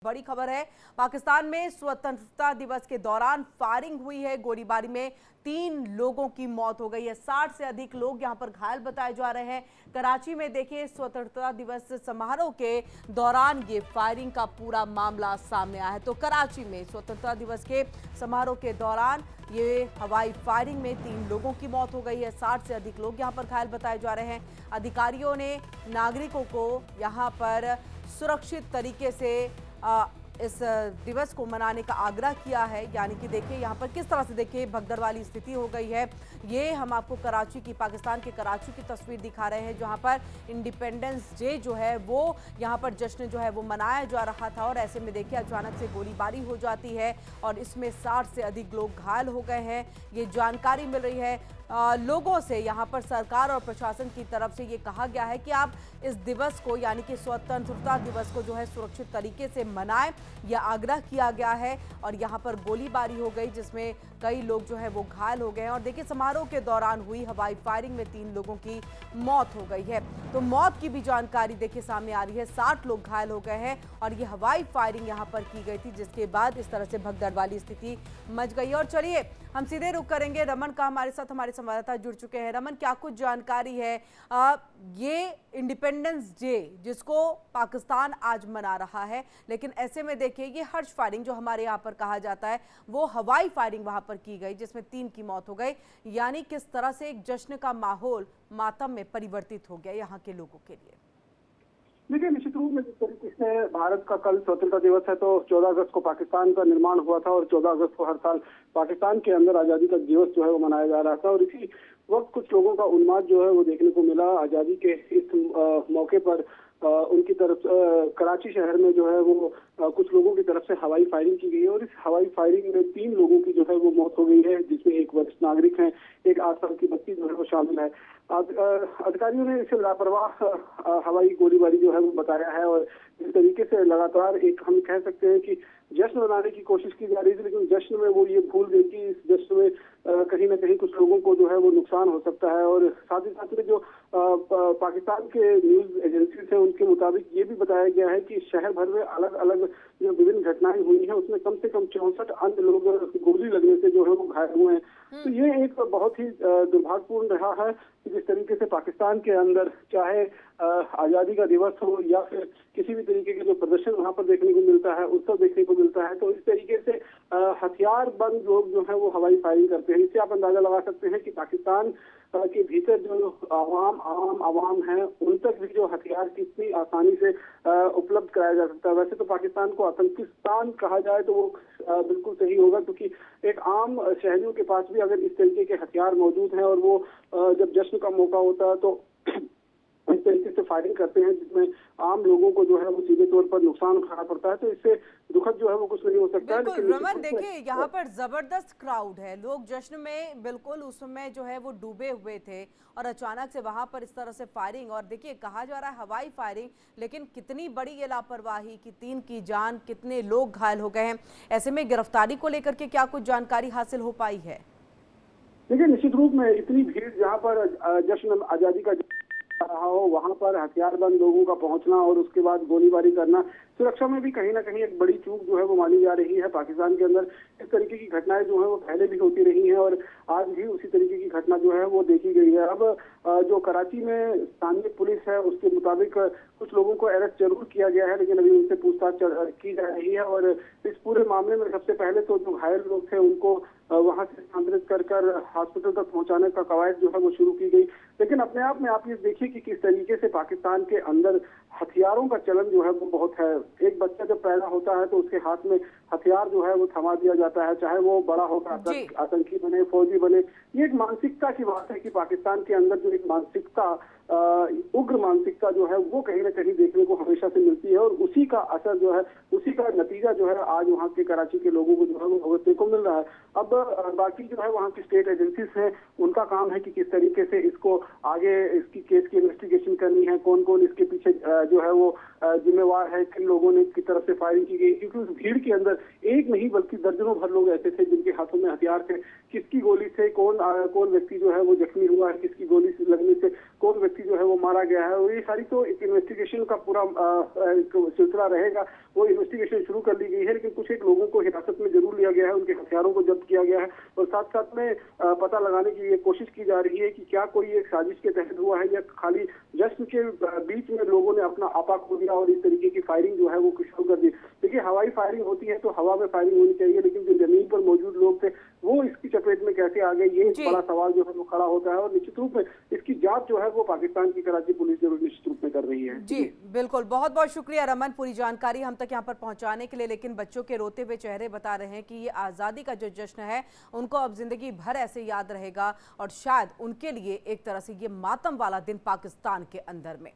बड़ी खबर है। पाकिस्तान में स्वतंत्रता दिवस के दौरान फायरिंग हुई है। गोलीबारी में 3 लोगों की मौत हो गई है। 60 से अधिक लोग यहां पर घायल बताए जा रहे हैं। कराची में देखिए, स्वतंत्रता दिवस समारोह के दौरान ये फायरिंग का पूरा मामला सामने आया है। तो कराची में स्वतंत्रता दिवस के समारोह के दौरान ये हवाई फायरिंग में 3 लोगों की मौत हो गई है। 60 से अधिक लोग यहां पर घायल बताए जा रहे हैं। अधिकारियों ने नागरिकों को यहां पर सुरक्षित तरीके से इस दिवस को मनाने का आग्रह किया है। यानी कि देखिए यहाँ पर किस तरह से देखिए भगदड़ वाली स्थिति हो गई है। ये हम आपको कराची की, पाकिस्तान के कराची की तस्वीर दिखा रहे हैं, जहाँ पर इंडिपेंडेंस डे जो है वो यहाँ पर जश्न जो है वो मनाया जा रहा था। और ऐसे में देखिए अचानक से गोलीबारी हो जाती है और इसमें 60 से अधिक लोग घायल हो गए हैं। ये जानकारी मिल रही है लोगों से। यहाँ पर सरकार और प्रशासन की तरफ से ये कहा गया है कि आप इस दिवस को, यानी कि स्वतंत्रता दिवस को जो है सुरक्षित तरीके से मनाएं, यह आग्रह किया गया है। और यहाँ पर गोलीबारी हो गई जिसमें कई लोग जो है वो घायल हो गए हैं। और देखिए समारोह के दौरान हुई हवाई फायरिंग में 3 लोगों की मौत हो गई है। तो मौत की भी जानकारी देखिए सामने आ रही है। 60 लोग घायल हो गए हैं और ये हवाई फायरिंग यहाँ पर की गई थी, जिसके बाद इस तरह से भगदड़ वाली स्थिति मच गई है। और चलिए हम सीधे रुख करेंगे रमन का, हमारे साथ हमारे संवाददाता जुड़ चुके हैं। रमन, क्या कुछ जानकारी है? ये इंडिपेंडेंस डे जिसको पाकिस्तान आज मना रहा है, लेकिन ऐसे में देखिए ये हर्ष फायरिंग जो हमारे यहाँ पर कहा जाता है, वो हवाई फायरिंग वहां पर की गई जिसमें 3 की मौत हो गई। यानी किस तरह से एक जश्न का माहौल मातम में परिवर्तित हो गया यहाँ के लोगों के लिए। देखिए, निश्चित रूप में जिस तरीके से भारत का कल स्वतंत्रता दिवस है, तो 14 अगस्त को पाकिस्तान का निर्माण हुआ था और 14 अगस्त को हर साल पाकिस्तान के अंदर आज़ादी का दिवस जो है वो मनाया जा रहा था। और इसी वक्त कुछ लोगों का उन्माद जो है वो देखने को मिला। आज़ादी के इस मौके पर उनकी तरफ कराची शहर में जो है वो कुछ लोगों की तरफ से हवाई फायरिंग की गई है। और इस हवाई फायरिंग में 3 लोगों की जो है वो मौत हो गई है, जिसमें एक वरिष्ठ नागरिक है, एक 8 साल की बच्ची जो है वो शामिल है। अधिकारियों ने इसे लापरवाह हवाई गोलीबारी जो है वो बताया है। और इस तरीके से लगातार एक हम कह सकते हैं कि जश्न मनाने की कोशिश की जा रही थी, लेकिन जश्न में वो ये भूल गई कि इस जश्न में कहीं ना कहीं कुछ लोगों को जो है वो नुकसान हो सकता है। और साथ ही साथ में जो पाकिस्तान के न्यूज एजेंसी है उनके मुताबिक ये भी बताया गया है कि शहर भर में अलग अलग जो विभिन्न घटनाएं हुई हैं उसमें कम से कम 64 अन्य लोग गोली लगने से जो है वो घायल हुए हैं। तो ये एक बहुत ही दुर्भाग्यपूर्ण रहा है कि जिस तरीके से पाकिस्तान के अंदर चाहे आज़ादी का दिवस हो या फिर किसी भी तरीके के जो प्रदर्शन वहाँ पर देखने को मिलता है, उत्सव देखने को मिलता है, तो इस तरीके से हथियारबंद लोग जो है वो हवाई फायरिंग करते हैं। इससे आप अंदाजा लगा सकते हैं कि पाकिस्तान के भीतर जो आवाम है उन तक भी जो हथियार कितनी आसानी से उपलब्ध कराया जा सकता है। वैसे तो पाकिस्तान को आतंकिस्तान कहा जाए तो वो बिल्कुल सही होगा, क्योंकि एक आम शहरियों के पास भी अगर इस तरीके के हथियार मौजूद हैं और वो जब जश्न का मौका होता है तो इस तरीके से फायरिंग करते हैं जिसमें आम लोगों को जो है वो सीधे तौर पर नुकसान उठाना पड़ता है, तो इससे दुखद जो है वो कुछ नहीं हो सकता है। बिल्कुल रमन, देखिए यहाँ पर जबरदस्त क्राउड है, लोग जश्न में बिल्कुल उस समय जो है वो डूबे हुए थे और अचानक से वहां पर इस तरह से फायरिंग। और देखिए कहा जा रहा है हवाई फायरिंग, लेकिन कितनी बड़ी ये लापरवाही कि 3 की जान, कितने लोग घायल हो गए हैं। ऐसे में गिरफ्तारी को लेकर के क्या कुछ जानकारी हासिल हो पाई है? देखिए, निश्चित रूप में इतनी भीड़ जहाँ पर जश्न आज़ादी का रहा हो वहां पर हथियारबंद लोगों का पहुंचना और उसके बाद गोलीबारी करना सुरक्षा में भी कहीं ना कहीं एक बड़ी चूक जो है वो मानी जा रही है। पाकिस्तान के अंदर इस तरीके की घटनाएं जो है वो पहले भी होती रही हैं और आज भी उसी तरीके की घटना जो है वो देखी गई है। अब जो कराची में स्थानीय पुलिस है उसके मुताबिक कुछ लोगों को अरेस्ट जरूर किया गया है, लेकिन अभी उनसे पूछताछ की जा रही है। और इस पूरे मामले में सबसे पहले तो जो घायल लोग थे उनको वहां से स्थानांतरित कर हॉस्पिटल तक पहुंचाने का कवायद जो है वो शुरू की गई। लेकिन अपने आप में आप ये देखिए कि किस तरीके से पाकिस्तान के अंदर हथियारों का चलन जो है वो बहुत है। एक बच्चा जब पैदा होता है तो उसके हाथ में हथियार जो है वो थमा दिया जाता है, चाहे वो बड़ा होकर आतंकी बने, फौजी बने। ये एक मानसिकता की बात है कि पाकिस्तान के अंदर जो एक मानसिकता, उग्र मानसिकता जो है वो कहीं ना कहीं देखने को हमेशा से मिलती है। और उसी का असर जो है, उसी का नतीजा जो है आज वहाँ के कराची के लोगों को जो है वो भुगतने को मिल रहा है। अब बाकी जो है वहाँ की स्टेट एजेंसीज हैं, उनका काम है कि किस तरीके से इसको आगे, इसकी केस की इन्वेस्टिगेशन करनी है, कौन कौन इसके पीछे जो है वो जिम्मेवार है, किन लोगों ने की तरफ से फायरिंग की गई। क्योंकि उस भीड़ के अंदर एक नहीं बल्कि दर्जनों भर लोग ऐसे थे जिनके हाथों में हथियार थे। किसकी गोली से कौन व्यक्ति जो है वो जख्मी हुआ है, किसकी गोली लगने से कौन व्यक्ति व्यक्ति जो है वो मारा गया है। और ये सारी तो एक इन्वेस्टिगेशन का पूरा एक सिलसिला रहेगा, वो इन्वेस्टिगेशन शुरू कर ली गई है, लेकिन कुछ एक लोगों को हिरासत में जरूर लिया गया है, उनके हथियारों को जब्त किया गया है और साथ साथ में पता लगाने की ये कोशिश की जा रही है कि क्या कोई एक साजिश के तहत हुआ है या खाली जश्न के बीच में लोगों ने अपना आपा खो दिया और इस तरीके की फायरिंग जो है वो शुरू कर दी। देखिए, हवाई फायरिंग होती है तो हवा में फायरिंग होनी चाहिए, लेकिन जो जमीन पर मौजूद लोग थे वो इसकी चपेट में कैसे आ गए, ये एक बड़ा सवाल जो है वो खड़ा होता है। और निश्चित रूप में इसकी जांच जो है वो पाकिस्तान की कराची पुलिस जरूर निश्चित रूप में कर रही है। जी बिल्कुल, बहुत बहुत शुक्रिया रमन पूरी जानकारी हम तक यहाँ पर पहुंचाने के लिए। लेकिन बच्चों के रोते हुए चेहरे बता रहे हैं कि ये आज़ादी का जो जश्न है उनको अब जिंदगी भर ऐसे याद रहेगा और शायद उनके लिए एक तरह से ये मातम वाला दिन पाकिस्तान के अंदर में।